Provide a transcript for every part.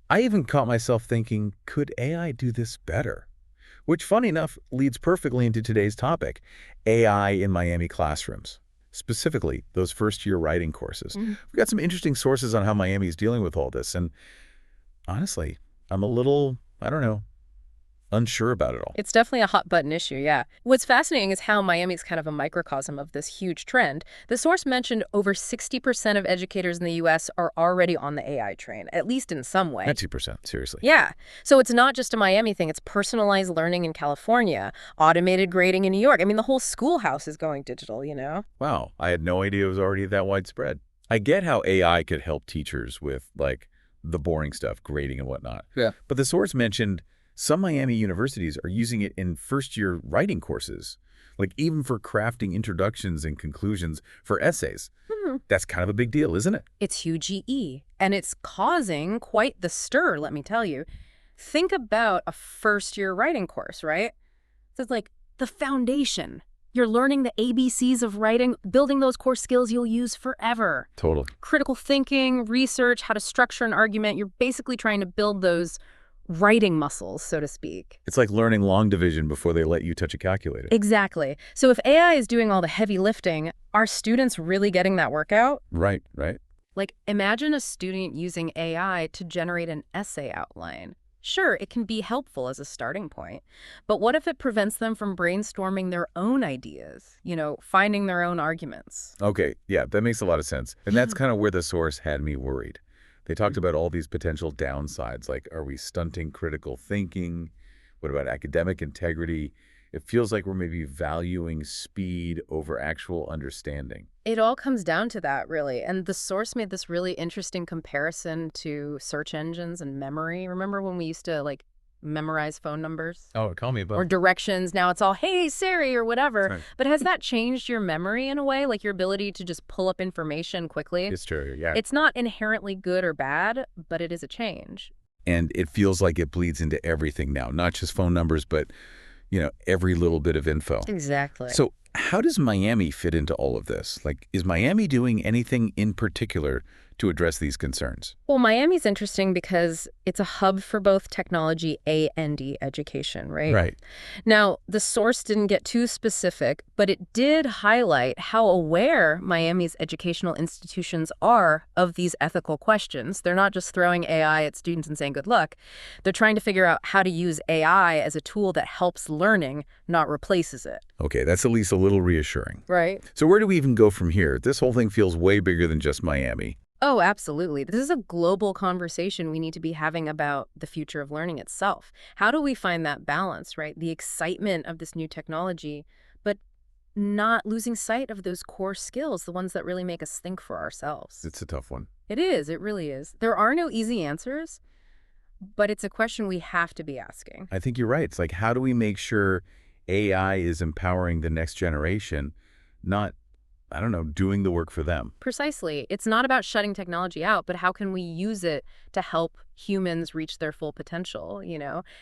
I even caught myself thinking, could AI do this better? Which, funny enough, leads perfectly into today's topic, AI in Miami classrooms. Specifically, those first-year writing courses. We've got some interesting sources on how Miami is dealing with all this, and honestly, I'm a little, I don't know, unsure about it all. It's definitely a hot button issue, yeah. What's fascinating is how Miami's kind of a microcosm of this huge trend. The source mentioned over 60% of educators in the U.S. are already on the AI train, at least in some way. Not 2%, seriously. Yeah. So it's not just a Miami thing. It's personalized learning in California, automated grading in New York. I mean, the whole schoolhouse is going digital, you know? Wow, I had no idea it was already that widespread. I get how AI could help teachers with, like, the boring stuff, grading and whatnot. Yeah. But the source mentioned some Miami universities are using it in first-year writing courses, like even for crafting introductions and conclusions for essays. That's kind of a big deal, isn't it? It's huge EE, and it's causing quite the stir, let me tell you. Think about a first-year writing course, right? So it's like the foundation. You're learning the ABCs of writing, building those core skills you'll use forever. Totally. Critical thinking, research, how to structure an argument. You're basically trying to build those writing muscles, so to speak. It's like learning long division before they let you touch a calculator. Exactly. So if AI is doing all the heavy lifting, are students really getting that workout? Right, right. Like, imagine a student using AI to generate an essay outline. Sure, it can be helpful as a starting point, but what if it prevents them from brainstorming their own ideas, finding their own arguments? Okay, yeah, that makes a lot of sense. And that's kind of where the source had me worried. They talked about all these potential downsides, like are we stunting critical thinking? What about academic integrity? It feels like we're maybe valuing speed over actual understanding. It all comes down to that, really. And the source made this really interesting comparison to search engines and memory. Remember when we used to, memorize phone numbers? Oh, call me Or about. directions. Now it's all, hey, Siri, or whatever. Right. But has that changed your memory in a way? Like your ability to just pull up information quickly? It's true, yeah. It's not inherently good or bad, but it is a change. And it feels like it bleeds into everything now, not just phone numbers, but, every little bit of info. Exactly. So how does Miami fit into all of this? Like, is Miami doing anything in particular to address these concerns? Well, Miami's interesting because it's a hub for both technology and education, right? Right. Now, the source didn't get too specific, but it did highlight how aware Miami's educational institutions are of these ethical questions. They're not just throwing AI at students and saying good luck. They're trying to figure out how to use AI as a tool that helps learning, not replaces it. Okay, that's at least a little reassuring. Right. So where do we even go from here? This whole thing feels way bigger than just Miami. Oh, absolutely. This is a global conversation we need to be having about the future of learning itself. How do we find that balance, right? The excitement of this new technology, but not losing sight of those core skills, the ones that really make us think for ourselves. It's a tough one. It is. It really is. There are no easy answers, but it's a question we have to be asking. I think you're right. It's like, how do we make sure AI is empowering the next generation, not, I don't know, doing the work for them? Precisely. It's not about shutting technology out, but how can we use it to help humans reach their full potential,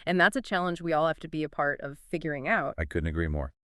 And that's a challenge we all have to be a part of figuring out. I couldn't agree more.